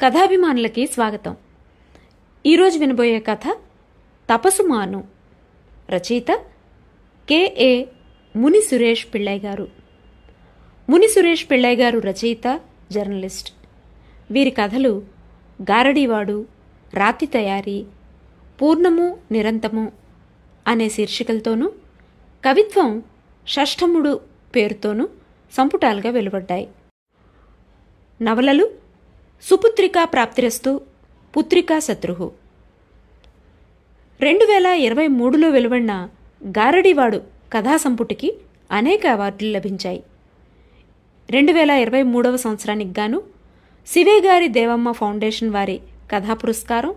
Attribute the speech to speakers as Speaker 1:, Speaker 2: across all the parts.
Speaker 1: కథాభిమానులకి స్వాగతం. ఈరోజు వినబోయే కథ తపసుమాను. రచయిత కె.ఏ. ముని సురేష్ పిళ్ళై గారు. ముని సురేష్ పిళ్ళై గారు రచయిత, జర్నలిస్ట్. వీరి కథలు గారడీవాడు, రాతి తయారీ, పూర్ణము నిరంతము అనే శీర్షికలతోనూ, కవిత్వం షష్ఠముడు పేరుతోనూ సంపుటాలుగా వెలువడ్డాయి. నవలలు సుపుత్రికా ప్రాప్తిరస్తు, పుత్రికా శత్రుహు. 2023లో వెలువడిన గారడీవాడు కథా సంపుటికి అనేక అవార్డులు లభించాయి. 2023వ సంవత్సరానికి గాను సివే గారి దేవమ్మ ఫౌండేషన్ వారి కథా పురస్కారం,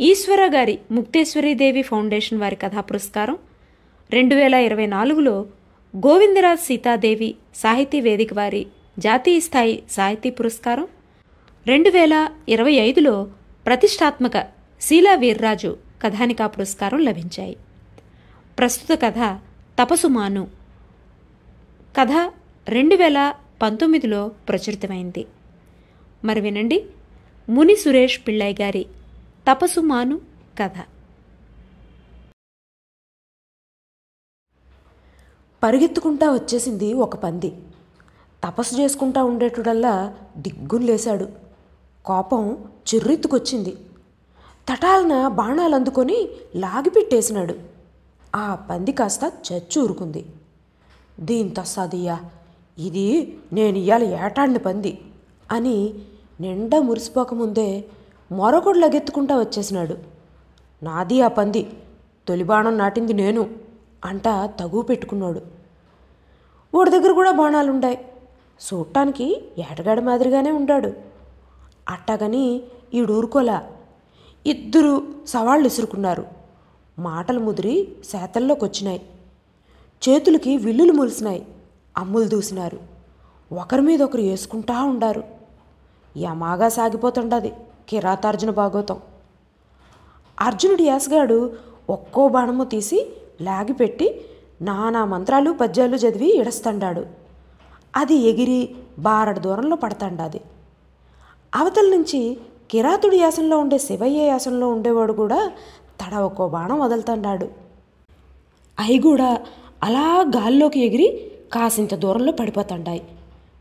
Speaker 1: ఈశ్వర గారి ముక్తేశ్వరీదేవి ఫౌండేషన్ వారి కథా పురస్కారం, 2024లో గోవిందరాజ్ సీతాదేవి సాహితీ వేదిక వారి జాతీయ స్థాయి సాహితీ పురస్కారం, 2025లో ప్రతిష్టాత్మక శీలా వీర్రాజు కథానికా పురస్కారం లభించాయి. ప్రస్తుత కథ తపసుమాను. కథ 2019లో ప్రచురితమైంది. మరి వినండి ముని సురేష్ పిళ్ళై గారి తపసుమాను కథ.
Speaker 2: పరిగెత్తుకుంటా వచ్చేసింది ఒక పంది. తపస్సు చేసుకుంటా ఉండేటోడల్లా దిగ్గును లేశాడు. కోపం చిర్రెత్తుకొచ్చింది. తటాలన బాణాలు అందుకొని లాగిపెట్టేసినాడు. ఆ పంది కాస్త చచ్చి ఊరుకుంది. దీంతో సదియ్యా, ఇది నేను ఇయ్యాల ఏటాడిన పంది అని నిండా మురిసిపోకముందే మరొకడు లగెత్తుకుంటా వచ్చేసినాడు. నాది ఆ పంది, తొలి బాణం నాటింది నేను అంటా తగు పెట్టుకున్నాడు. వాడి దగ్గర కూడా బాణాలుండాయి. చూడటానికి ఏటగాడి మాదిరిగానే ఉండాడు. అట్టాగని ఈడూరుకోలా. ఇద్దరు సవాళ్ళు ఇసురుకున్నారు. మాటలు ముదిరి శాతల్లోకి వచ్చినాయి. చేతులకి విల్లులు ములిసినాయి. అమ్ములు దూసినారు. ఒకరి మీద ఒకరు వేసుకుంటా ఉండారు. యమాగా సాగిపోతుండది కిరాతార్జున భాగవతం. అర్జునుడి యాసగాడు ఒక్కో బాణము తీసి లాగిపెట్టి నానా మంత్రాలు పద్యాలు చదివి ఇడస్తండాడు. అది ఎగిరి బారడు దూరంలో పడతాండాది. అవతల నుంచి కిరాతుడి యాసంలో ఉండే శివయ్య యాసంలో ఉండేవాడు కూడా తడ ఒక్కో బాణం వదులుతాండాడు. అవి కూడా అలా గాల్లోకి ఎగిరి కాసింత దూరంలో పడిపోతాండాయి.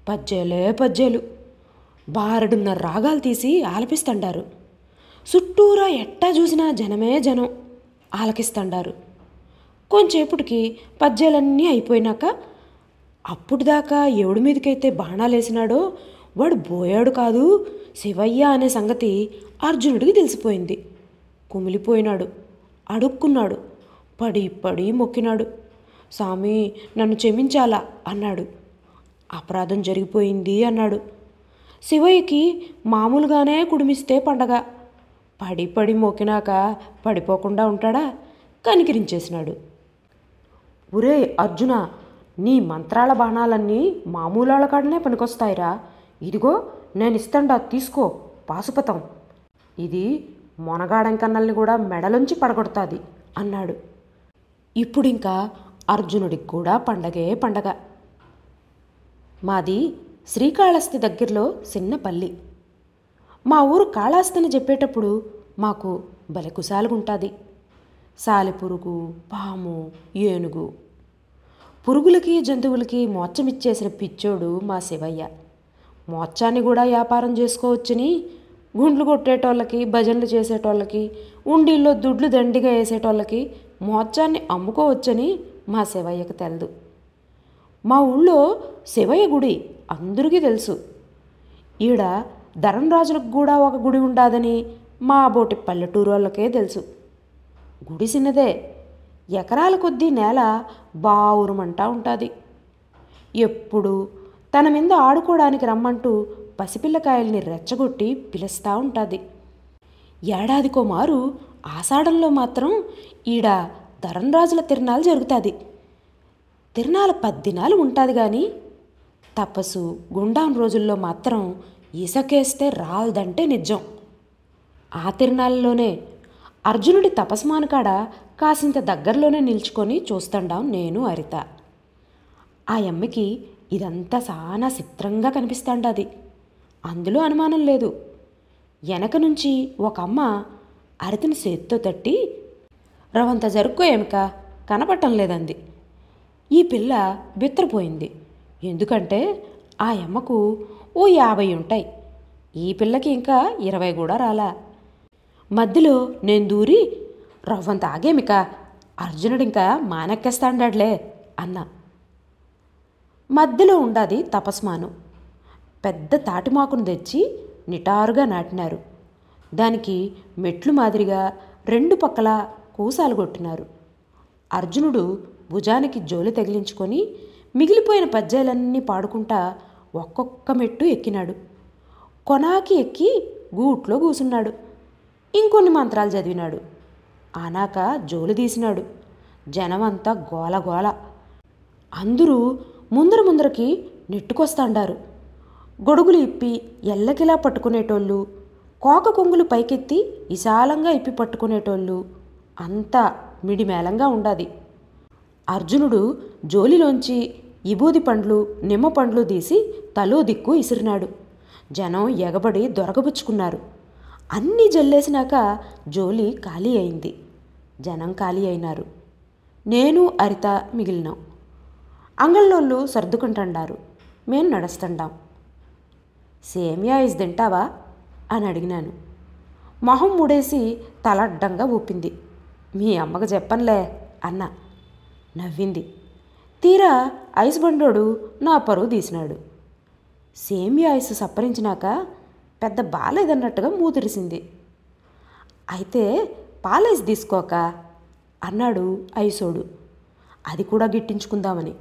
Speaker 2: పద్యాలే పద్యాలు. బారడున్నర రాగాలు తీసి ఆలపిస్తాండారు. చుట్టూరా ఎట్టా చూసినా జనమే జనం ఆలకిస్తాండారు. కొంచేపటికి పద్యాలన్నీ అయిపోయినాక అప్పుడుదాకా ఎవడి మీదకైతే బాణాలేసినాడో వాడు బోయాడు కాదు శివయ్య అనే సంగతి అర్జునుడికి తెలిసిపోయింది. కుమిలిపోయినాడు. అడుక్కున్నాడు. పడి పడి మొక్కినాడు. స్వామి నన్ను క్షమించాలా అన్నాడు. అపరాధం జరిగిపోయింది అన్నాడు. శివయ్యకి మామూలుగానే కుడిమిస్తే పండగ. పడి పడి మొక్కినాక పడిపోకుండా ఉంటాడా? కనికరించేసినాడు. ఒరే అర్జున, నీ మంత్రాల బాణాలన్నీ మామూలాళ్ళ కాడనే పనికొస్తాయిరా. ఇదిగో నేను ఇస్తాండా, తీసుకో పాశుపతం. ఇది మొనగాడం కన్నల్ని కూడా మెడలోంచి పడగొడతాది అన్నాడు. ఇప్పుడింకా అర్జునుడికి కూడా పండగే పండగ. మాది శ్రీకాళహస్తి దగ్గరలో చిన్న పల్లి. మా ఊరు కాళహస్తిని చెప్పేటప్పుడు మాకు భలే కుశాలుగుంటుంది. సాలెపురుగు, పాము, ఏనుగు, పురుగులకి జంతువులకి మోచ్చమిచ్చేసిన పిచ్చోడు మా శివయ్య. మోచ్చాన్ని కూడా వ్యాపారం చేసుకోవచ్చని గుండ్లు కొట్టేటోళ్ళకి, భజనలు చేసేటోళ్ళకి, ఉండిల్లో దుడ్లు దండిగా వేసేటోళ్ళకి మోచ్చాన్ని అమ్ముకోవచ్చని మా శివయ్యకు తెలదు. మా ఊళ్ళో శివయ్య గుడి అందరికీ తెలుసు. ఈడ ధర్మరాజులకు కూడా ఒక గుడి ఉండాదని మా బోటి పల్లెటూరు వాళ్ళకే తెలుసు. గుడి చిన్నదే. ఎకరాల కొద్దీ నేల బావురమంటా ఉంటుంది. ఎప్పుడు తన మీద ఆడుకోవడానికి రమ్మంటూ పసిపిల్లకాయల్ని రెచ్చగొట్టి పిలుస్తూ ఉంటుంది. ఏడాదికో మారు ఆషాఢంలో మాత్రం ఈడ ధర్మరాజుల తిరణాలు జరుగుతుంది. తిరణాలు 10 దినాలు ఉంటుంది. కానీ తపస్సు గుండాం రోజుల్లో మాత్రం ఇసకేస్తే రాలదంటే నిజం. ఆ తిరణాలలోనే అర్జునుడి తపస్మాను కాడ కాసింత దగ్గరలోనే నిల్చుకొని చూస్తాండాం నేను, హరిత. ఆ అమ్మకి ఇదంతా చాలా చిత్రంగా కనిపిస్తాండాది. అందులో అనుమానం లేదు. వెనక నుంచి ఒక అమ్మ అరితని చేత్తో తట్టి, రవంత జరుక్కో ఏమిక, కనపడటం లేదంది. ఈ పిల్ల బిత్తరపోయింది. ఎందుకంటే ఆ అమ్మకు ఓ 50 ఉంటాయి. ఈ పిల్లకి ఇంకా 20 కూడా రాలా. మధ్యలో నేను దూరి, రవ్వంత ఆగేమిక, అర్జునుడింకా మానెక్కేస్తాడాడ్లే అన్నా. మధ్యలో ఉండాది తపస్మాను. పెద్ద తాటిమాకును తెచ్చి నిటారుగా నాటినారు. దానికి మెట్లు మాదిరిగా 2 పక్కల కూసాలు కొట్టినారు. అర్జునుడు భుజానికి జోలి తగిలించుకొని మిగిలిపోయిన పద్యాలన్నీ పాడుకుంటా ఒక్కొక్క మెట్టు ఎక్కినాడు. కొనాకి ఎక్కి గూట్లో కూసున్నాడు. ఇంకొన్ని మంత్రాలు చదివినాడు. ఆనాక జోలు తీసినాడు. జనమంతా గోలగోల. అందరూ ముందరకి నెట్టుకొస్తాండారు. గొడుగులు ఇప్పి ఎల్లకిలా పట్టుకునేటోళ్ళు, కోక కొంగులు పైకెత్తి విశాలంగా ఇప్పి పట్టుకునేటోళ్ళు అంతా మిడిమేళంగా ఉండాది. అర్జునుడు జోలిలోంచి ఇబూది పండ్లు, నిమ్మ పండ్లు తీసి తలో దిక్కు ఇసిరినాడు. జనం ఎగబడి దొరకబుచ్చుకున్నారు. అన్నీ జల్లేసినాక జోలి ఖాళీ అయింది. జనం ఖాళీ అయినారు. నేను అరిత మిగిలినాం. అంగళ్ళోళ్ళు సర్దుకుంటాండారు. మేం నడుస్తుండాం. సేమియా ఇస్ తింటావా అని అడిగినాను. మొహం ముడేసి తలడ్డంగా ఊపింది. మీ అమ్మకు చెప్పనులే అన్నా. నవ్వింది. తీరా ఐస్ బండోడు నా పరువు తీసినాడు. సేమియా ఐస్ సప్పరించినాక పెద్ద బాలేదన్నట్టుగా మూతిరిసింది. అయితే పాలేసి తీసుకోక అన్నాడు ఐసోడు. అది కూడా గిట్టించుకుందామని.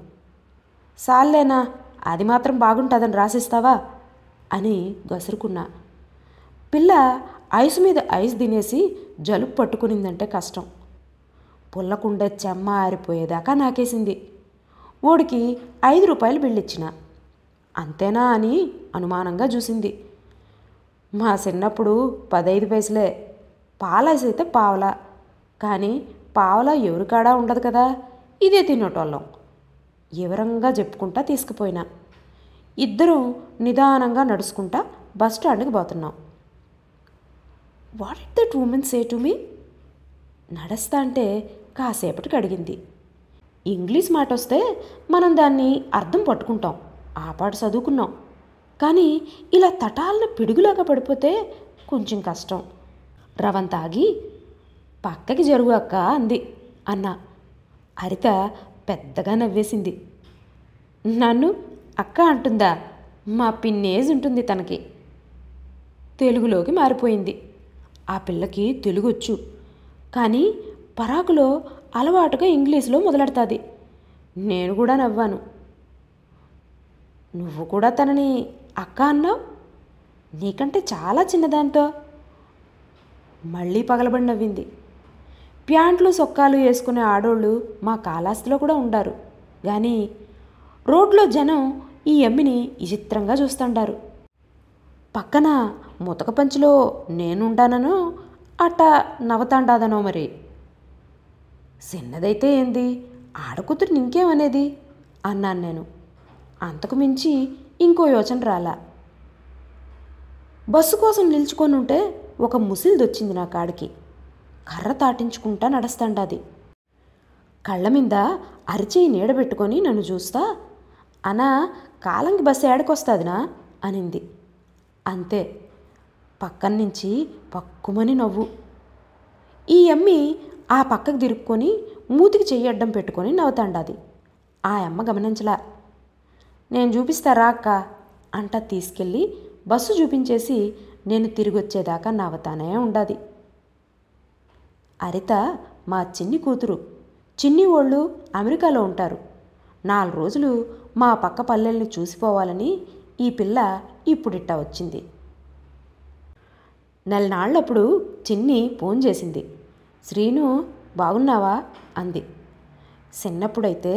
Speaker 2: సాల్లేనా, అది మాత్రం బాగుంటుందని రాసిస్తావా అని గసురుకున్నా. పిల్ల ఐసు మీద ఐస్ తినేసి జలుబు పట్టుకునిందంటే కష్టం. పుల్లకుండే చెమ్మ ఆరిపోయేదాకా నాకేసింది. ఓడికి 5 రూపాయలు బిళ్ళిచ్చిన. అంతేనా అని అనుమానంగా చూసింది. మా చిన్నప్పుడు 15 పైసలే. పాలైస్ అయితే పావలా. కానీ పావలా ఎవరికాడా ఉండదు కదా, ఇదే తినేటోళ్ళం. వివరంగా చెప్పుకుంటా తీసుకుపోయినా. ఇద్దరం నిదానంగా నడుచుకుంటా బస్ స్టాండ్కి పోతున్నాం. What did that woman say to me? నడుస్తా అంటే కాసేపటికి అడిగింది. ఇంగ్లీష్ మాట వస్తే మనం దాన్ని అర్థం పట్టుకుంటాం, ఆ పాట చదువుకున్నాం. కానీ ఇలా తటాలను పిడుగులాగా పడిపోతే కొంచెం కష్టం. రవంతాగి పక్కకి జరుగు అక్క అంది అన్న. హరిత పెద్దగా నవ్వేసింది. నన్ను అక్క అంటుందా? మా పిన్నేజ్ ఉంటుంది తనకి. తెలుగులోకి మారిపోయింది. ఆ పిల్లకి తెలుగొచ్చు, కానీ పరాకులో అలవాటుగా ఇంగ్లీష్లో మొదలెడతాది. నేను కూడా నవ్వాను. నువ్వు కూడా తనని అక్క అన్నావు? నీకంటే చాలా చిన్నదాంతో. మళ్ళీ పగలబడి నవ్వింది. ప్యాంట్లు సొక్కాలు వేసుకునే ఆడోళ్ళు మా కాలాస్తిలో కూడా ఉండారు. కానీ రోడ్లో జనం ఈ అమ్మిని విచిత్రంగా చూస్తుండారు. పక్కన ముతక పంచిలో నేనుండాననో అట్ట నవ్వుతాండాదనో మరి. చిన్నదైతే ఏంది, ఆడకూతురు ఇంకేమనేది అన్నాను నేను. అంతకు మించి ఇంకో యోచన రాలా. బస్సు కోసం నిల్చుకొని ఉంటే ఒక ముసిలిదొచ్చింది నా కాడికి. కర్ర తాటించుకుంటా నడుస్తాండాది. కళ్ళ మీద అరిచేయి నీడబెట్టుకొని నన్ను చూస్తా, అనా కాలంకి బస్సు ఏడకొస్తాదినా అనింది. అంతే. పక్కన నుంచి పక్కుమని నవ్వు. ఈ అమ్మి ఆ పక్కకు తిరుక్కొని మూతికి చెయ్యడ్డం పెట్టుకొని నవ్వుతాండాది. ఆ అమ్మ గమనించలా. నేను చూపిస్తారా అక్క అంట తీసుకెళ్ళి బస్సు చూపించేసి నేను తిరిగి వచ్చేదాకా నవ్వుతానే ఉండాది. హరిత మా చిన్ని కూతురు. చిన్ని వాళ్ళు అమెరికాలో ఉంటారు. 4 రోజులు మా పక్క పల్లెల్ని చూసిపోవాలని ఈ పిల్ల ఇప్పుడిట్టా వచ్చింది. నెలనాళ్ళప్పుడు చిన్ని ఫోన్ చేసింది. శ్రీను బాగున్నావా అంది. చిన్నప్పుడైతే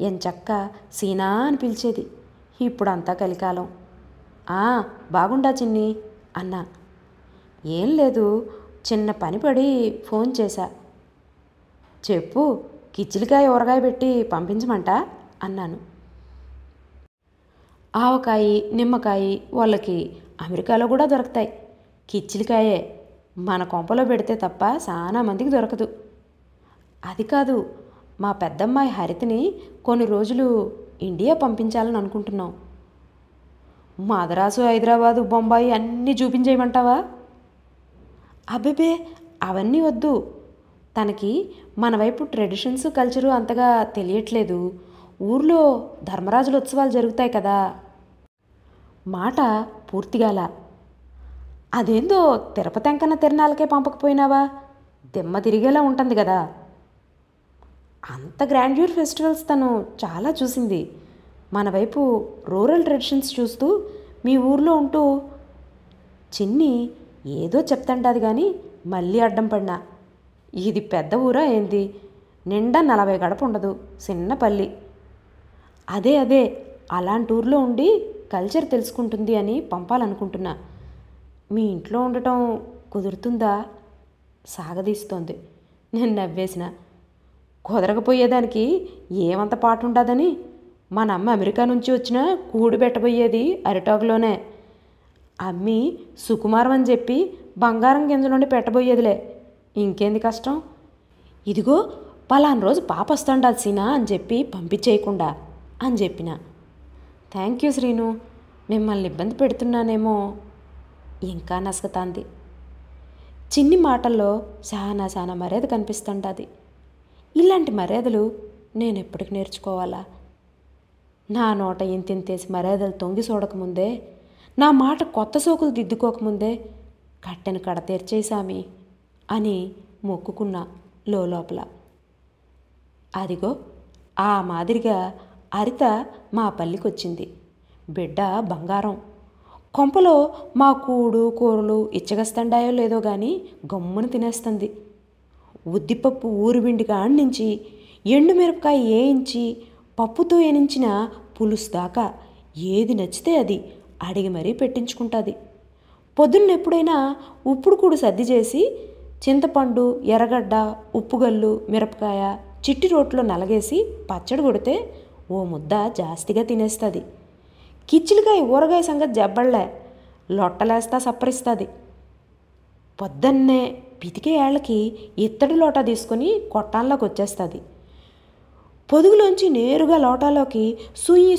Speaker 2: ఎంచక్క సీనా అని పిలిచేది. ఇప్పుడంతా కలికాలం. బాగుండా చిన్ని అన్నా. ఏం లేదు, చిన్న పని పడి ఫోన్ చేశా. చెప్పు, కిచ్చిలికాయ ఊరగాయ పెట్టి పంపించమంట అన్నాను. ఆవకాయ నిమ్మకాయ వాళ్ళకి అమెరికాలో కూడా దొరుకుతాయి. కిచ్చిలికాయే. మన కొంపలో పెడితే తప్ప చాలా మందికి దొరకదు. అది కాదు, మా పెద్దమ్మాయి హరితని కొన్ని రోజులు ఇండియా పంపించాలని అనుకుంటున్నాం. మద్రాసు, హైదరాబాదు, బొంబాయి అన్నీ చూపించేయమంటావా? అబ్బెబే, అవన్నీ వద్దు. తనకి మన వైపు ట్రెడిషన్స్, కల్చరు అంతగా తెలియట్లేదు. ఊర్లో ధర్మరాజుల ఉత్సవాలు జరుగుతాయి కదా. మాట పూర్తిగాల. అదేందో తిరుపతి వెంకన్న తిరణాలకే పంపకపోయినావా? దిమ్మ తిరిగేలా ఉంటుంది కదా. అంత గ్రాండ్యూర్ ఫెస్టివల్స్ తను చాలా చూసింది. మన వైపు రూరల్ ట్రెడిషన్స్ చూస్తూ మీ ఊర్లో ఉంటూ చిన్ని ఏదో చెప్తంటాది కానీ మళ్ళీ అడ్డం పడినా. ఇది పెద్ద ఊరా ఏంది? నిండా 40 గడప ఉండదు, చిన్న పల్లి. అదే అలాంటి ఊర్లో ఉండి కల్చర్ తెలుసుకుంటుంది అని పంపాలనుకుంటున్నా. మీ ఇంట్లో ఉండటం కుదురుతుందా? సాగదీస్తోంది. నేను నవ్వేసిన. కుదరకపోయేదానికి ఏమంత పాటు ఉండదని. మన అమ్మ అమెరికా నుంచి వచ్చినా కూడి పెట్టబోయేది అరిటాకులోనే. అమ్మి సుకుమారం అని చెప్పి బంగారం గింజ నుండి పెట్టబోయేదిలే. ఇంకేంది కష్టం? ఇదిగో పలానా రోజు పాప వస్తాండాది సీనా అని చెప్పి పంపించేయకుండా అని చెప్పిన. థ్యాంక్ యూ శ్రీను, మిమ్మల్ని ఇబ్బంది పెడుతున్నానేమో. ఇంకా నసకతాంది. చిన్ని మాటల్లో చాలా మర్యాద కనిపిస్తుంటుంది. ఇలాంటి మర్యాదలు నేను ఎప్పటికి నేర్చుకోవాలా? నా నోట ఇంతింతేసి మర్యాదలు తొంగి చూడకముందే, నా మాట కొత్త సోకులు దిద్దుకోకముందే కట్టెను కడ తెరిచేసామి అని మొక్కుకున్నా లోపల. అదిగో ఆ మాదిరిగా హరిత మా పల్లికొచ్చింది. బిడ్డ బంగారం. కొంపలో మా కూడు కూరలు ఇచ్చగస్తండాయో లేదో గాని గమ్మున తినేస్తుంది. ఉద్దిపప్పు ఊరిబిండి కాడ్నుంచి ఎండుమిరపకాయ వేయించి పప్పుతో ఏనించిన పులుసు దాకా ఏది నచ్చితే అది అడిగి మరీ పెట్టించుకుంటుంది. పొద్దున్న ఎప్పుడైనా ఉప్పుడు కూడు సర్ది చేసి చింతపండు, ఎర్రగడ్డ, ఉప్పుగల్లు, మిరపకాయ చిట్టి రోట్లో నలగేసి పచ్చడి కొడితే ఓ ముద్ద జాస్తిగా తినేస్తుంది. కిచ్చిలికాయ ఊరగాయ సంగతి జబ్బళ్లే, లొట్టలేస్తా సప్పరిస్తుంది. పొద్దున్నే పితికే ఏళ్ళకి ఇత్తడి లోటా తీసుకొని కొట్టాల్లోకి వచ్చేస్తుంది. పొదుగులోంచి నేరుగా లోటాలోకి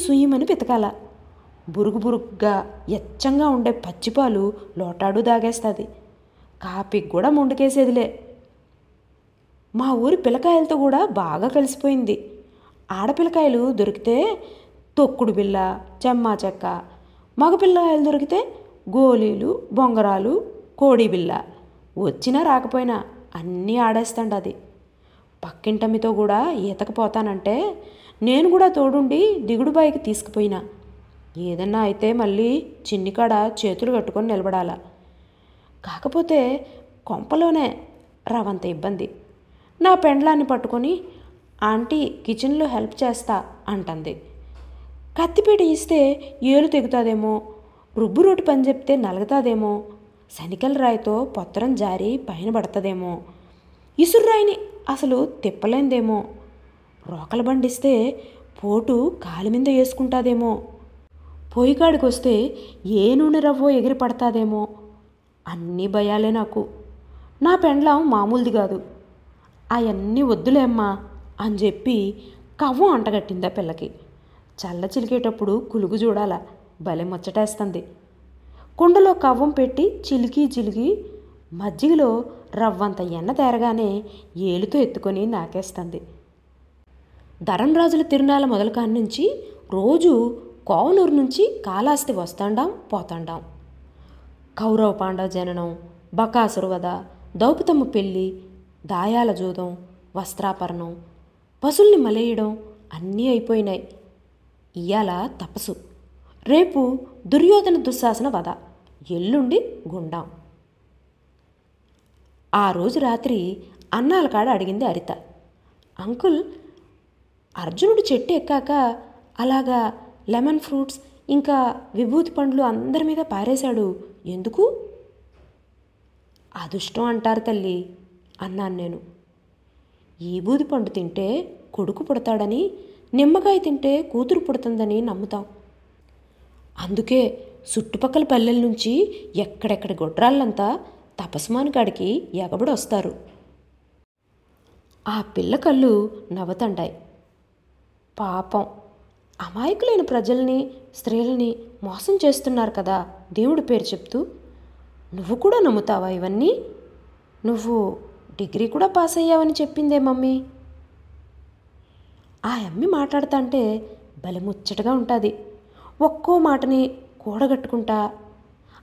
Speaker 2: సుయ్యమని పితకాల. బురుగుగా ఎచ్చంగా ఉండే పచ్చిపాలు లోటాడు దాగేస్తుంది. కాపికి కూడా ముందుకేసేదిలే. మా ఊరి పిల్లకాయలతో కూడా బాగా కలిసిపోయింది. ఆడపిల్లకాయలు దొరికితే తొక్కుడు బిళ్ళ, చెమ్మా చెక్క, మగపిల్లకాయలు దొరికితే గోళీలు, బొంగరాలు, కోడి బిళ్ళ. వచ్చినా రాకపోయినా అన్నీ ఆడేస్తాండది. పక్కింటమ్మితో కూడా ఈతకపోతానంటే నేను కూడా తోడుండి దిగుడుబాయికి తీసుకుపోయినా. ఏదన్నా అయితే మళ్ళీ చిన్నికాడ చేతులు కట్టుకొని నిలబడాల. కాకపోతే కొంపలోనే రవంత ఇబ్బంది. నా పెండ్లాన్ని పట్టుకొని ఆంటీ కిచెన్లో హెల్ప్ చేస్తా అంటుంది. కత్తిపీట ఇస్తే ఏలు తెగుతాదేమో, రుబ్బు రోటి పని చెప్తే నలుగుతాదేమో, శనికల రాయితో పొత్తరం జారి పైన పడుతుందేమో, ఇసుర్రాయిని అసలు తిప్పలేందేమో, రోకల బండిస్తే పోటు కాలి మీద వేసుకుంటాదేమో, పొయ్యికాడికి వస్తే ఏ నూనె రవ్వో ఎగిరి పడతాదేమో. అన్నీ భయాలే నాకు. నా పెండ్లాం మామూలుది కాదు. అవన్నీ వద్దులేమ్మా అని చెప్పి కవ్వం అంటగట్టిందా పిల్లకి. చల్ల చిలికేటప్పుడు కులుగు చూడాల, భలే ముచ్చటేస్తుంది. కుండలో కవ్వం పెట్టి చిలికి మజ్జిగలో రవ్వంత ఎన్న తేరగానే ఏలుతో ఎత్తుకొని నాకేస్తుంది. ధరంరాజుల తిరునాళ్ళ మొదలు కాన్నుంచి రోజు కోవనూరు నుంచి కాళహస్తి వస్తాండాం పోతాండాం. కౌరవ పాండవ జననం, బకాసురు వధ, దౌపతమ్మ పెళ్ళి, దాయాల జూదం, వస్త్రాపరణం, పశుల్ని మలేయడం అన్నీ అయిపోయినాయి. ఇయ్యాల తపసు, రేపు దుర్యోధన దుశ్శాసన వధ, ఎల్లుండి గుండాం. ఆ రోజు రాత్రి అన్నాల కాడ అడిగింది హరిత. అంకుల్, అర్జునుడు చెట్టు ఎక్కాక అలాగా లెమన్ ఫ్రూట్స్ ఇంకా విభూతి పండ్లు అందరి మీద పారేశాడు, ఎందుకు? అదృష్టం అంటారు తల్లి అన్నాను నేను. ఈ బూది పండు తింటే కొడుకు పుడతాడని, నిమ్మకాయ తింటే కూతురు పుడుతుందని నమ్ముతాం. అందుకే చుట్టుపక్కల పల్లెల నుంచి ఎక్కడెక్కడి గొడ్రాళ్ళంతా తపస్మాని కాడికి ఎగబడి వస్తారు. ఆ పిల్ల కళ్ళు నవ్వుతంటాయి. పాపం అమాయకులైన ప్రజల్ని, స్త్రీలని మోసం చేస్తున్నారు కదా దేవుడి పేరు చెప్తూ. నువ్వు కూడా నమ్ముతావా ఇవన్నీ? నువ్వు డిగ్రీ కూడా పాస్ అయ్యావని చెప్పిందే మమ్మీ. ఆ అమ్మి మాట్లాడుతుంటే భలే ముచ్చటగా ఉంటుంది. ఒక్కో మాటని కూడగట్టుకుంటా,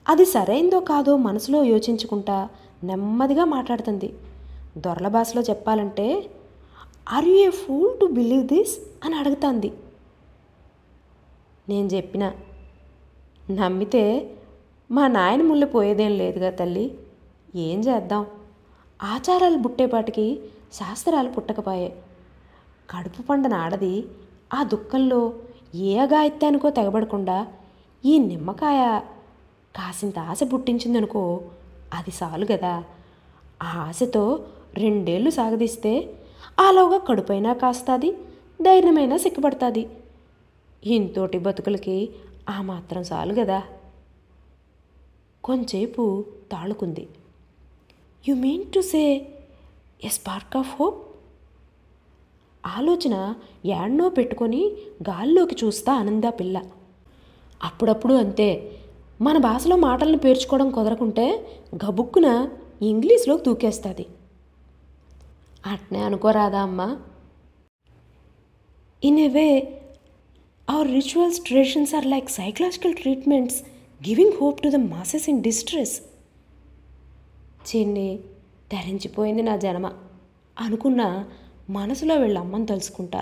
Speaker 2: అది సరైందో కాదో మనసులో యోచించుకుంటా నెమ్మదిగా మాట్లాడుతుంది. దొరల భాషలో చెప్పాలంటే, are you a fool to believe this అని అడుగుతుంది. నేను చెప్పిన, నమ్మితే మా నాయన ముళ్ళు పోయేదేం లేదుగా తల్లి, ఏం చేద్దాం, ఆచారాలు పుట్టేపాటికి శాస్త్రాలు పుట్టకపోయే. కడుపు పండన ఆడది ఆ దుఃఖంలో ఏ అగాయత్యానికో తెగబడకుండా ఈ నిమ్మకాయ కాసింత ఆశ పుట్టించిందనుకో, అది చాలు కదా. ఆ ఆశతో 2 ఏళ్ళు సాగదీస్తే ఆలోగా కడుపైనా కాస్తుంది, ధైర్యమైనా సిక్కుపడుతుంది. ఇంతోటి బతుకులకి ఆ మాత్రం చాలు కదా. కొంచేపు తాళుకుంది. You mean to say a spark of hope? ఆలోచన యాడ్నో పెట్టుకొని గాల్లోకి చూస్తా ఆనందా పిల్ల. అప్పుడప్పుడు అంతే, మన భాషలో మాటలను పేర్చుకోవడం కుదరకుంటే గబుక్కున ఇంగ్లీష్లోకి దూకేస్తుంది. అట్నే అనుకోరాదా అమ్మా? In a way our rituals, traditions are like psychological treatments giving hope to the masses in distress. చిన్ని ధరించిపోయింది నా జన్మ అనుకున్న మనసులో వీళ్ళ అమ్మని తలుచుకుంటా.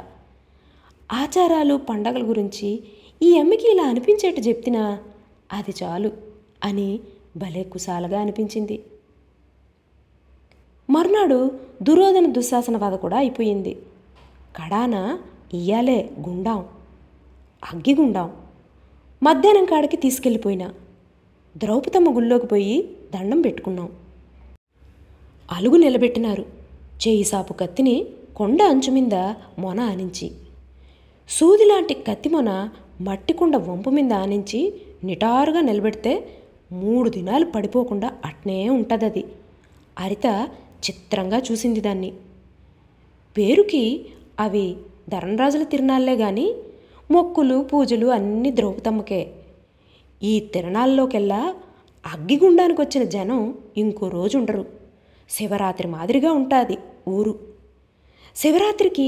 Speaker 2: ఆచారాలు పండగల గురించి ఈ అమ్మకి ఇలా అనిపించేట్టు చెప్తినా అది చాలు అని భలే కుశాలగా అనిపించింది. మర్నాడు దుర్యోధన దుశ్శాసన వధ కూడా అయిపోయింది. కడాన ఇయ్యాలే గుండాం, అగ్గిగుండాం. మధ్యాహ్నం కాడికి తీసుకెళ్ళిపోయినా. ద్రౌపదమ్మ గుళ్ళోకి పోయి దండం పెట్టుకున్నాం. అలుగు నిలబెట్టినారు. చేయి సాపు కత్తిని కొండ అంచు మీద మొన ఆనించి, సూదిలాంటి కత్తి మొన మట్టి కుండ వంపు మీద ఆనించి నిటారుగా నిలబెడితే 3 దినాలు పడిపోకుండా అట్నే ఉంటుంది. అది హరిత చిత్రంగా చూసింది దాన్ని. పేరుకి అవి ధరణరాజుల తిరణాలే గాని మొక్కులు పూజలు అన్నీ ద్రౌపదమ్మకే. ఈ తిరణాల్లోకెల్లా అగ్గిగుండానికి వచ్చిన జనం ఇంకో రోజు ఉండరు. శివరాత్రి మాదిరిగా ఉంటుంది ఊరు. శివరాత్రికి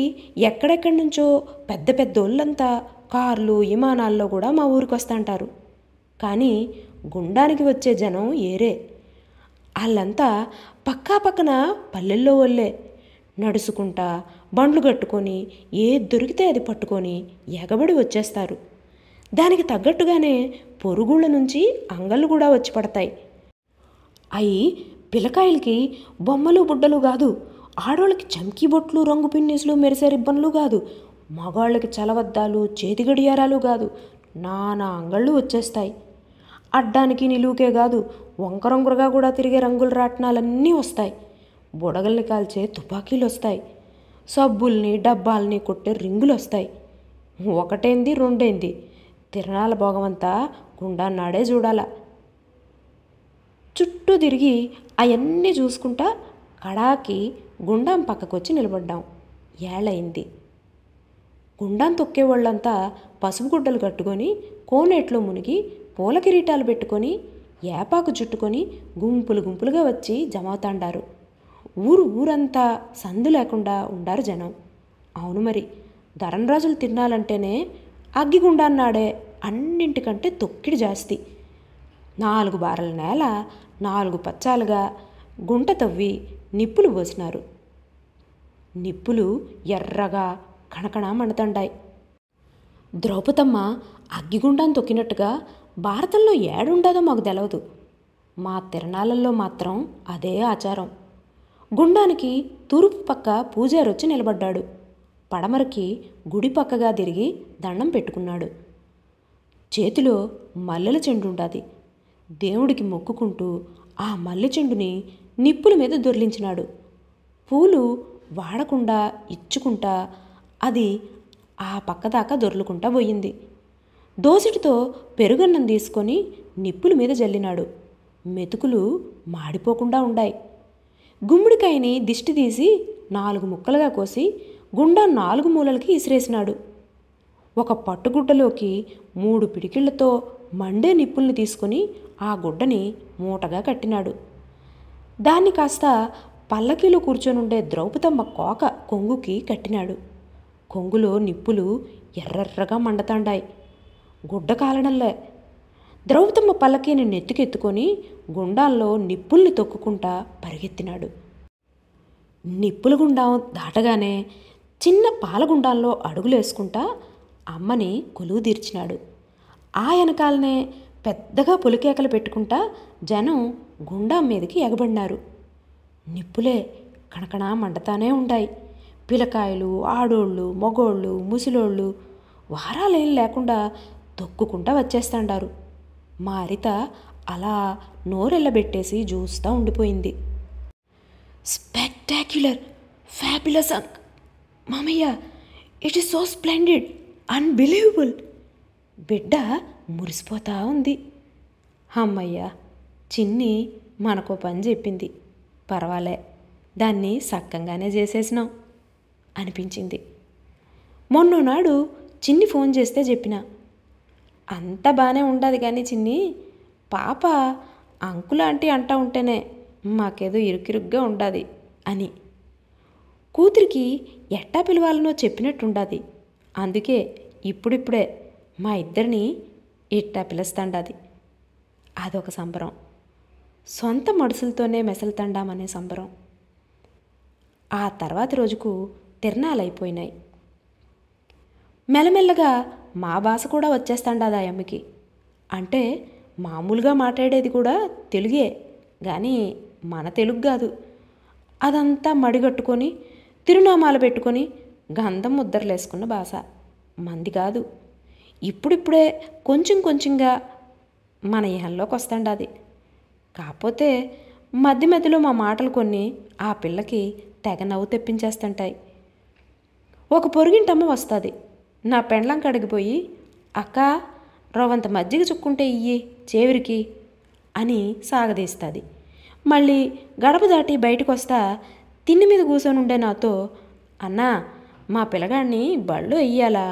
Speaker 2: ఎక్కడెక్కడి నుంచో పెద్ద పెద్ద ఒళ్ళంతా కార్లు విమానాల్లో కూడా మా ఊరికి వస్తుంటారు. కానీ గుండానికి వచ్చే జనం ఏరే. వాళ్ళంతా పక్కన పల్లెల్లో వాళ్ళే. నడుచుకుంటా బండ్లు కట్టుకొని ఏది దొరికితే అది పట్టుకొని ఎగబడి వచ్చేస్తారు. దానికి తగ్గట్టుగానే పొరుగుళ్ళ నుంచి అంగళ్ళు కూడా వచ్చి పడతాయి. అవి పిల్లకాయలకి బొమ్మలు బుడ్డలు కాదు, ఆడోళ్ళకి చమ్కీ బొట్లు రంగు పిన్నిసులు మెరిసే రిబ్బన్లు కాదు, మగాళ్ళకి చలవద్దాలు చేతి గడియారాలు కాదు, నానా అంగళ్ళు వచ్చేస్తాయి. అడ్డానికి నిలువుకే కాదు, వంకరంగురగా కూడా తిరిగే రంగుల రాట్నాలన్నీ వస్తాయి. బుడగల్ని కాల్చే తుపాకీలు వస్తాయి. సబ్బుల్ని డబ్బాల్ని కొట్టే రింగులు వస్తాయి. ఒకటేంది రెండేంది తిరణాల భోగమంతా గుండాన్నాడే చూడాల. చుట్టూ తిరిగి అవన్నీ చూసుకుంటా కడాకి గుండాం పక్కకొచ్చి నిలబడ్డాం. ఏళ్ళయింది. గుండాం తొక్కేవాళ్ళంతా పసుపు గుడ్డలు కట్టుకొని కోనేట్లో మునిగి పూల కిరీటాలు పెట్టుకొని ఏపాకు చుట్టుకొని గుంపులు గుంపులుగా వచ్చి జమవుతాండారు. ఊరంతా సందు లేకుండా ఉండారు జనం. అవును మరి, ధరణరాజులు తినాలంటేనే అగ్గిగుండాన్నాడే అన్నింటికంటే తొక్కిడి జాస్తి. 4 బారల నేల 4 పచ్చాలుగా గుంట తవ్వి నిప్పులు పోసినారు. నిప్పులు ఎర్రగా కణకణ మండుతండాయి. ద్రౌపదమ్మ అగ్గిగుండాన్ని తొక్కినట్టుగా భారతంలో ఏడుండదో మాకు తెలవదు. మా తిరణాలలో మాత్రం అదే ఆచారం. గుండానికి తూర్పు పక్క పూజారి వచ్చి నిలబడ్డాడు. పడమరకి గుడి పక్కగా తిరిగి దండం పెట్టుకున్నాడు. చేతిలో మల్లెల చెండు ఉంటుంది. దేవుడికి మొక్కుకుంటూ ఆ మల్లె చెండుని నిప్పుల మీద దొర్లించినాడు. పూలు వాడకుండా ఇచ్చుకుంటా అది ఆ పక్కదాకా దొర్లుకుంటా పోయింది. దోసెటితో పెరుగన్నం తీసుకొని నిప్పుల మీద జల్లినాడు. మెతుకులు మాడిపోకుండా ఉండాయి. గుమ్మడికాయని దిష్టి తీసి 4 ముక్కలుగా కోసి గుండా 4 మూలలకి ఇసిరేసినాడు. ఒక పట్టుగుడ్డలోకి 3 పిడికిళ్లతో మండే నిప్పుల్ని తీసుకుని ఆ గుడ్డని మూటగా కట్టినాడు. దాన్ని కాస్త పల్లకీలో కూర్చొనుండే ద్రౌపదమ్మ కోక కొంగుకి కట్టినాడు. కొంగులో నిప్పులు ఎర్రెర్రగా మండతాండాయి. గుడ్డ కాలడంలే. ద్రౌపదమ్మ పల్లకీని నెత్తికెత్తుకొని గుండాల్లో నిప్పుల్ని తొక్కుకుంటా పరిగెత్తినాడు. నిప్పుల గుండం దాటగానే చిన్న పాలగుండాల్లో అడుగులేసుకుంటా అమ్మని కొలువు తీర్చినాడు. ఆ వెనకాలనే పెద్దగా పులికేకలు పెట్టుకుంటా జనం గుండం మీదకి ఎగబడినారు. నిప్పులే కణకణా మండతానే ఉండాయి. పిలకాయలు, ఆడోళ్ళు, మగోళ్ళు, ముసిలోళ్ళు వారాలేం లేకుండా తొక్కుకుంటా వచ్చేస్తాండారు. మా హరిత అలా నోరెళ్ళబెట్టేసి చూస్తూ ఉండిపోయింది. స్పెక్టాక్యులర్, ఫ్యాబులస్ మామయ్య, it is so splendid, unbelievable. బిడ్డ మురిసిపోతా ఉంది. అమ్మయ్య, చిన్ని మనకో పని చెప్పింది, పర్వాలే, దాన్ని సక్కంగానే చేసేసినాం అనిపించింది. మొన్ననాడు చిన్ని ఫోన్ చేస్తే చెప్పిన, అంతా బాగానే ఉండదు కానీ చిన్ని, పాప అంకులాంటి అంటా ఉంటేనే మాకేదో ఇరుకిరుగ్గా ఉండాది అని. కూతురికి ఎట్టా పిలవాలనో చెప్పినట్టుండాది. అందుకే ఇప్పుడిప్పుడే మా ఇద్దరిని ఇట్టా పిలుస్తాండాది. అదొక సంబరం. సొంత మడుసులతోనే మెసలుతండామనే సంబరం. ఆ తర్వాత రోజుకు తిరణాలైపోయినాయి. మెల్లమెల్లగా మా భాష కూడా వచ్చేస్తాండాది ఆ అమ్మకి. అంటే మామూలుగా మాట్లాడేది కూడా తెలుగే, కానీ మన తెలుగు కాదు. అదంతా మడిగట్టుకొని తిరునామాలు పెట్టుకొని గంధం ముద్దర్లేసుకున్న భాష మంది కాదు. ఇప్పుడిప్పుడే కొంచెం కొంచెంగా మన ఇహంలోకి వస్తాండాది. కాకపోతే మధ్య మధ్యలో మా మాటలు కొన్ని ఆ పిల్లకి తెగ నవ్వు తెప్పించేస్తుంటాయి. ఒక పొరుగింటమ్మ వస్తుంది. నా పెండ్లం కడిగిపోయి, అక్క రవ్వంత మజ్జిగ చుక్కుంటే ఇయ్యి చేవిరికి అని సాగదీస్తుంది. మళ్ళీ గడప దాటి బయటకు వస్తా తిండి మీద కూర్చొని ఉండే నాతో, అన్నా మా పిల్లగాడిని బళ్ళు వెయ్యాలా,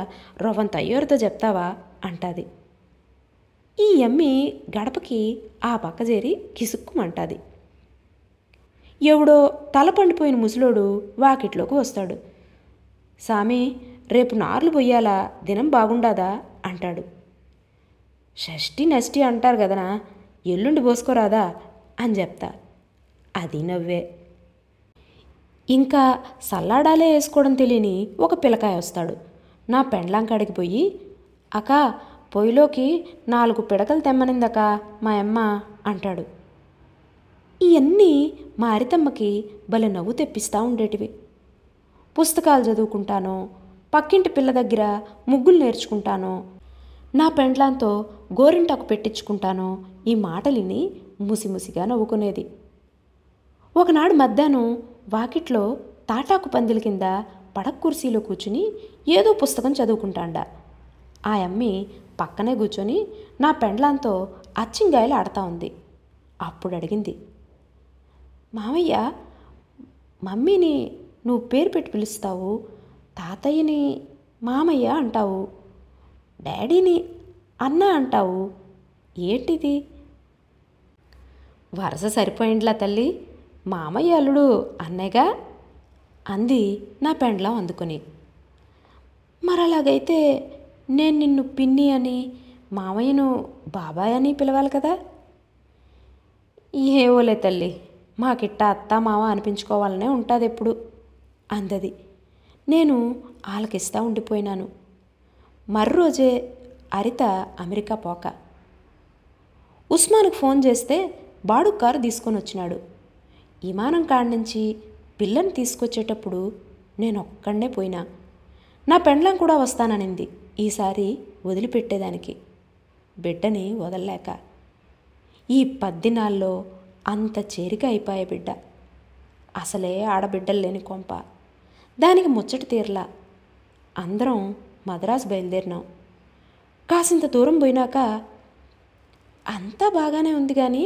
Speaker 2: రవ్వంత అయ్యోరితో చెప్తావా అంటుంది. ఈ అమ్మి గడపకి ఆ పక్క చేరి కిసుక్కుమంటుంది. ఎవడో తల పండిపోయిన ముసలోడు వాకిట్లోకి వస్తాడు. సామి, రేపు నార్లు పొయ్యాలా, దినం బాగుండాదా అంటాడు. షష్ఠి నష్టి అంటారు కదనా, ఎల్లుండి పోసుకోరాదా అని చెప్తా. అది నవ్వే. ఇంకా సల్లాడాలే వేసుకోవడం తెలియని ఒక పిల్లకాయ వస్తాడు. నా పెండ్లాం కాడికి పోయి, అక్క పొయ్యిలోకి 4 పిడకలు తెమ్మనిందక మా అమ్మ అంటాడు. ఇవన్నీ మా హరితమ్మకి భలే నవ్వు తెప్పిస్తూ ఉండేటివి. పుస్తకాలు చదువుకుంటానో, పక్కింటి పిల్ల దగ్గర ముగ్గులు నేర్చుకుంటానో, నా పెండ్లాంతో గోరింటాకు పెట్టించుకుంటానో ఈ మాటలిని ముసిముసిగా నవ్వుకునేది. ఒకనాడు మధ్యాహ్నం వాకిట్లో తాటాకు పందిల కింద పడక కుర్చీలో కూర్చుని ఏదో పుస్తకం చదువుకుంటాండా. ఆ అమ్మి పక్కనే కూర్చొని నా పెండ్లాంతో అచ్చింగాయలు ఆడుతూ ఉంది. అప్పుడు అడిగింది, మామయ్య, మమ్మీని నువ్వు పేరు పెట్టి పిలుస్తావు, తాతయ్యని మామయ్య అంటావు, డాడీని అన్న అంటావు, ఏంటిది? వరస సరిపోయిండ్లా తల్లి, మామయ్య అల్లుడు అన్నయ్యగా అంది నా పెండ్లం అందుకొని. మరలాగైతే నేను నిన్ను పిన్ని అని, మామయ్యను బాబాయ్ అని పిలవాలి కదా? ఏవోలే తల్లి, మాకిట్ట అత్త మామ అనిపించుకోవాలనే ఉంటుంది ఎప్పుడు అందది. నేను ఆలకిస్తూ ఉండిపోయినాను. మర్రోజే హరిత అమెరికా పోక. ఉస్మాన్కు ఫోన్ చేస్తే బాడు కారు తీసుకొని వచ్చినాడు. విమానం కాడి నుంచి పిల్లని తీసుకొచ్చేటప్పుడు నేను ఒక్కడే పోయినా. నా పెండ్లం కూడా వస్తాననింది ఈసారి వదిలిపెట్టేదానికి, బిడ్డని వదలలేక. ఈ 10 దినాల్లో అంత చేరిక అయిపోయే బిడ్డ. అసలే ఆడబిడ్డలు లేని కొంప. దానికి ముచ్చట తీరలా. అందరం మద్రాసు బయలుదేరినాం. కాసింత దూరం పోయినాక, అంతా బాగానే ఉంది కానీ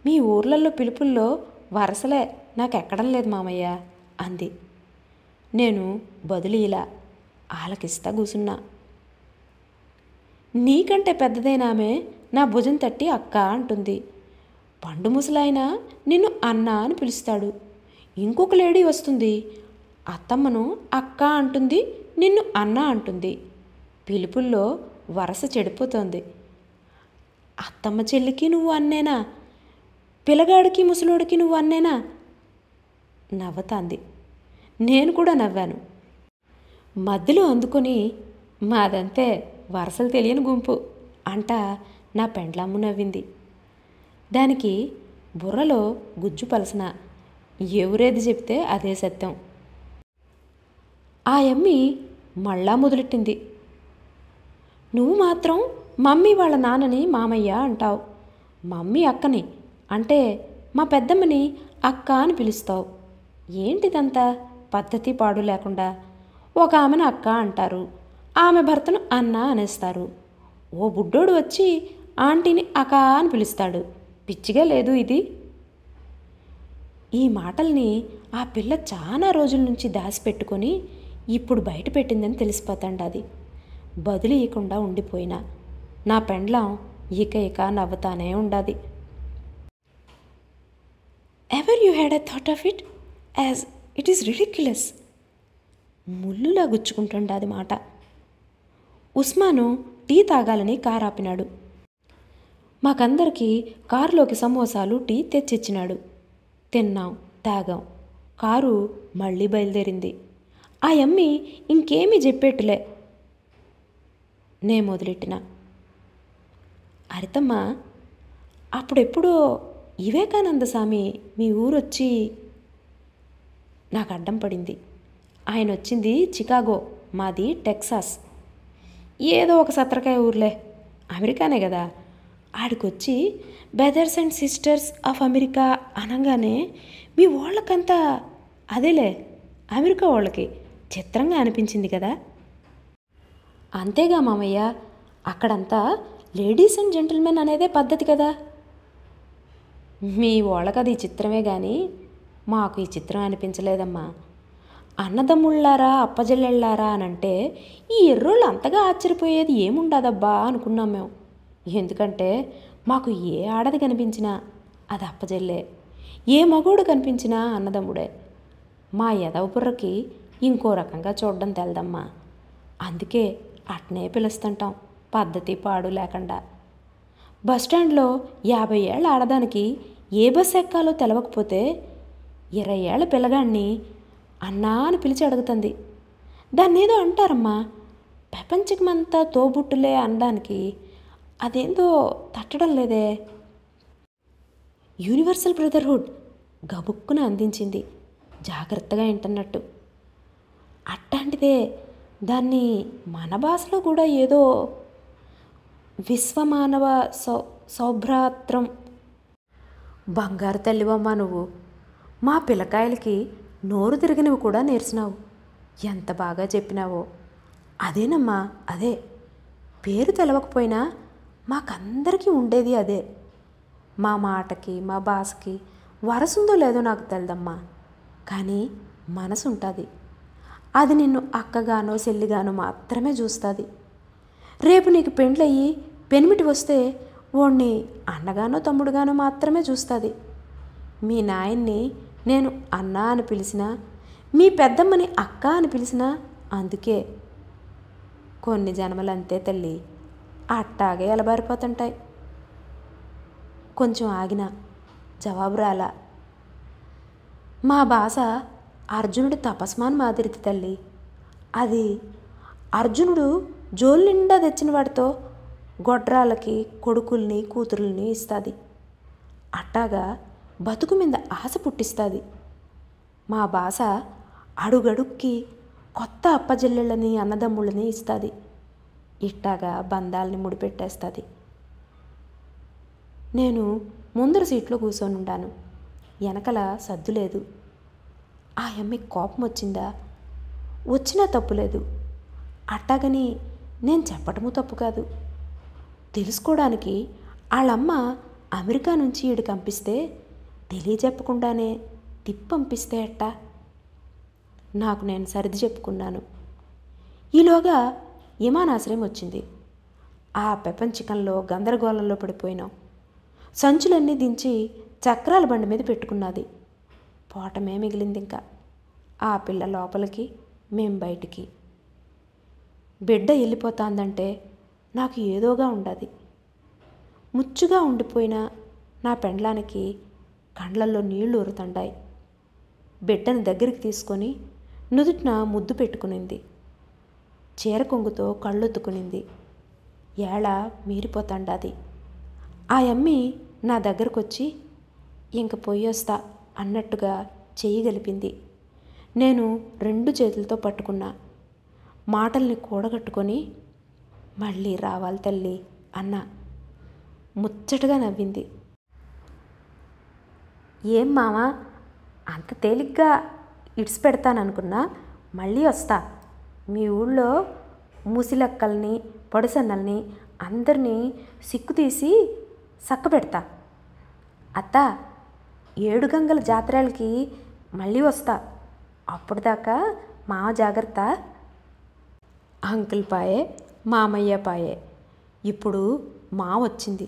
Speaker 2: మీ ఊర్లలో పిలుపుల్లో వరసలే నాకెక్కడం లేదు మామయ్య అంది. నేను బదులు ఇలా ఆలకిస్తా కూసున్నా. నీకంటే పెద్దదైనామే నా భుజం తట్టి అక్క అంటుంది. పండు ముసలాయన నిన్ను అన్న అని పిలుస్తాడు. ఇంకొక లేడీ వస్తుంది, అత్తమ్మను అక్క అంటుంది, నిన్ను అన్న అంటుంది. పిలుపుల్లో వరస చెడిపోతోంది. అత్తమ్మ చెల్లికి నువ్వు అన్నేనా? పిల్లగాడికి ముసలోడికి నువ్వు అన్నేనా? నవ్వుతాంది. నేను కూడా నవ్వాను. మధ్యలో అందుకొని మాదంతే వరసలు తెలియని గుంపు అంట నా పెండ్లామ్ము నవ్వింది. దానికి బుర్రలో గుజ్జు పలసన. ఎవరేది చెప్తే అదే సత్యం. ఆ యమ్మి మళ్ళా మొదలెట్టింది. నువ్వు మాత్రం మమ్మీ వాళ్ళ నాన్నని మామయ్య అంటావు, మమ్మీ అక్కని అంటే మా పెద్దమ్మని అక్క అని పిలుస్తావు. ఏంటిదంతా పద్ధతి పాడు లేకుండా? ఒక ఆమెను అక్క అంటారు, ఆమె భర్తను అన్న అనేస్తారు. ఓ బుడ్డోడు వచ్చి ఆంటీని అక్క అని పిలుస్తాడు. పిచ్చిగా లేదు ఇది? ఈ మాటల్ని ఆ పిల్ల చాలా రోజుల నుంచి దాచిపెట్టుకొని ఇప్పుడు బయట పెట్టిందని తెలిసిపోతాండది. బదులు ఇవ్వకుండా ఉండిపోయినా నా పెండ్లాం ఇక నవ్వుతానే ఉండాది. Ever you had a thought of it as it is ridiculous. ముల్లులా గుచ్చుకుంటుండది మాట. ఉస్మాను టీ తాగాలని కారు ఆపినాడు. మాకందరికీ కారులోకి సమోసాలు టీ తెచ్చిచ్చినాడు. తిన్నాం, తాగాం. కారు మళ్ళీ బయలుదేరింది. ఆ యమ్మి ఇంకేమీ చెప్పేట్టులే. నే మొదలెట్టిన. అరితమ్మ, అప్పుడెప్పుడో వివేకానంద స్వామి మీ ఊరొచ్చి. నాకు అడ్డం పడింది. ఆయన వచ్చింది చికాగో, మాది టెక్సాస్. ఏదో ఒక సత్రకాయ ఊర్లే, అమెరికానే కదా. ఆడికొచ్చి brothers and sisters of America అనగానే మీ వాళ్ళకంతా అదేలే అమెరికా వాళ్ళకి చిత్రంగా అనిపించింది కదా. అంతేగా మామయ్య, అక్కడంతా లేడీస్ అండ్ జెంటిల్మెన్ అనేదే పద్ధతి కదా. మీ వాళ్ళకి అది చిత్రమే కానీ మాకు ఈ చిత్రం అనిపించలేదమ్మా. అన్నదమ్ముళ్ళారా అప్పజెల్లెళ్ళారా అనంటే ఈ ఎర్రోళ్ళు అంతగా ఆశ్చర్యపోయేది ఏముండదబ్బా అనుకున్నాం మేము. ఎందుకంటే మాకు ఏ ఆడది కనిపించినా అది అప్పజెల్లే, ఏ మగోడు కనిపించినా అన్నదమ్ముడే. మా ఎదవ బుర్రకి ఇంకో రకంగా చూడడం తెలదమ్మా. అందుకే అట్నే పిలుస్తుంటాం, పద్ధతి పాడు లేకుండా. బస్టాండ్లో 50 ఏళ్ళ ఆడదానికి ఏ బస్ ఎక్కాలో తెలవకపోతే 20 ఏళ్ల పిల్లగాడిని అన్నా అని పిలిచి అడుగుతుంది. దాన్ని ఏదో అంటారమ్మా, ప్రపంచమంతా తోబుట్టులే అనడానికి. అదేందో తట్టడం లేదే. యూనివర్సల్ బ్రదర్హుడ్ గబుక్కున అందించింది, జాగ్రత్తగా వింటున్నట్టు. అట్టాంటిదే దాన్ని మన భాషలో కూడా ఏదో విశ్వమానవ సౌభ్రాత్రం. బంగారు తల్లివమ్మా నువ్వు. మా పిల్లకాయలకి నోరు తిరిగినవి కూడా నేర్చినావు. ఎంత బాగా చెప్పినావో. అదేనమ్మా, అదే. పేరు తెలవకపోయినా మాకందరికీ ఉండేది అదే. మా మాటకి మా భాషకి వరసుందో లేదో నాకు తెలదమ్మా, కానీ మనసు ఉంటుంది. అది నిన్ను అక్కగానో చెల్లిగానో మాత్రమే చూస్తుంది. రేపు నీకు పెండ్లయ్యి పెనిమిటి వస్తే వాణ్ణి అన్నగానో తమ్ముడుగానో మాత్రమే చూస్తుంది. మీ నాయన్ని నేను అన్న అని పిలిచినా, మీ పెద్దమ్మని అక్క అని పిలిచినా అందుకే. కొన్ని జన్మలంతే తల్లి, అట్టాగే ఎలబారిపోతుంటాయి. కొంచెం ఆగిన జవాబు రాలా. మా భాష అర్జునుడి తపస్మాన్ మాదిరిది తల్లి. అది అర్జునుడు జోలు నిండా తెచ్చిన వాడితో గొడ్రాలకి కొడుకుల్ని కూతురుల్ని ఇస్తుంది. అట్టాగా బతుకు మీద ఆశ పుట్టిస్తుంది. మా భాష అడుగడుక్కి కొత్త అప్పజెల్లెళ్ళని అన్నదమ్ముళ్ళని ఇస్తుంది. ఇట్టాగా బంధాలని ముడిపెట్టేస్తుంది. నేను ముందర సీట్లో కూర్చొని ఉండాను. వెనకల సద్దు లేదు. ఆ యమ్మి కోపం వచ్చిందా? వచ్చినా తప్పులేదు. అట్టాగని నేను చెప్పటము తప్పు కాదు. తెలుసుకోవడానికి వాళ్ళమ్మ అమెరికా నుంచి ఈడికి పంపిస్తే తెలియజెప్పకుండానే తిప్పంపిస్తే ఎట్టా? నాకు నేను సర్ది చెప్పుకున్నాను. ఈలోగా విమానాశ్రయం వచ్చింది. ఆ ప్రపంచకంలో గందరగోళంలో పడిపోయినాం. సంచులన్నీ దించి చక్రాల బండి మీద పెట్టుకున్నది. పోటమే మిగిలింది. ఇంకా ఆ పిల్ల లోపలికి, మేం బయటికి. బిడ్డ వెళ్ళిపోతాందంటే నాకు ఏదోగా ఉండదు. ముచ్చుగా ఉండిపోయిన నా పెండ్లానికి కండ్లల్లో నీళ్లు ఊరుతండాయి. బిడ్డను దగ్గరికి తీసుకొని నుదుటిన ముద్దు పెట్టుకునింది. చీర కొంగుతో కళ్ళొత్తుకునింది. ఏళ మీరిపోతాండాది. ఆ అమ్మి నా దగ్గరకొచ్చి ఇంక పొయ్యొస్తా అన్నట్టుగా చెయ్యి గలిపింది. నేను 2 చేతులతో పట్టుకున్నా. మాటల్ని కూడగట్టుకొని మళ్ళీ రావాలి తల్లి అన్నా. ముచ్చటగా నవ్వింది. ఏం మావా, అంత తేలిగ్గా ఇడిచిపెడతాననుకున్నా, మళ్ళీ వస్తా. మీ ఊళ్ళో ముసిలక్కల్ని పొడిసన్నల్ని అందరినీ సిక్కు తీసి సక్కపెడతా. అత్త, 7 గంగల జాతరలకి మళ్ళీ వస్తా. అప్పటిదాకా మావ జాగ్రత్త. అంకుల్ పాయే, మామయ్య పాయే. ఇప్పుడు మా వచ్చింది.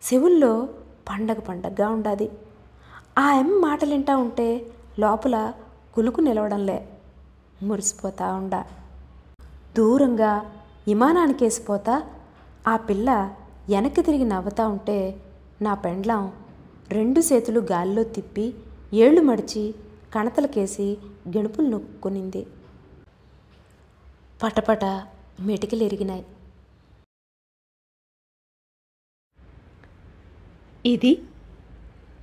Speaker 2: చెవుల్లో పండగగా ఉండాది. ఆ అమ్మ మాటలు వింటా ఉంటే లోపల కులుకు నిలవడంలే. మురిసిపోతా ఉండా. దూరంగా విమానానికేసిపోతా ఆ పిల్ల వెనక్కి తిరిగి నవ్వుతా ఉంటే నా పెండ్లం 2 చేతులు గాలిలో తిప్పి ఏళ్ళు మడిచి కణతలకేసి గెణుపులు నొక్కునింది. పటపట మెటికలు ఎరిగినాయి.
Speaker 1: ఇది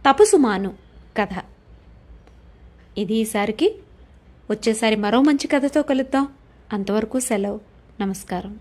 Speaker 1: తపసుమాను కథ. ఇది ఈసారికి. వచ్చేసారి మరో మంచి కథతో కలుద్దాం. అంతవరకు సెలవు. నమస్కారం.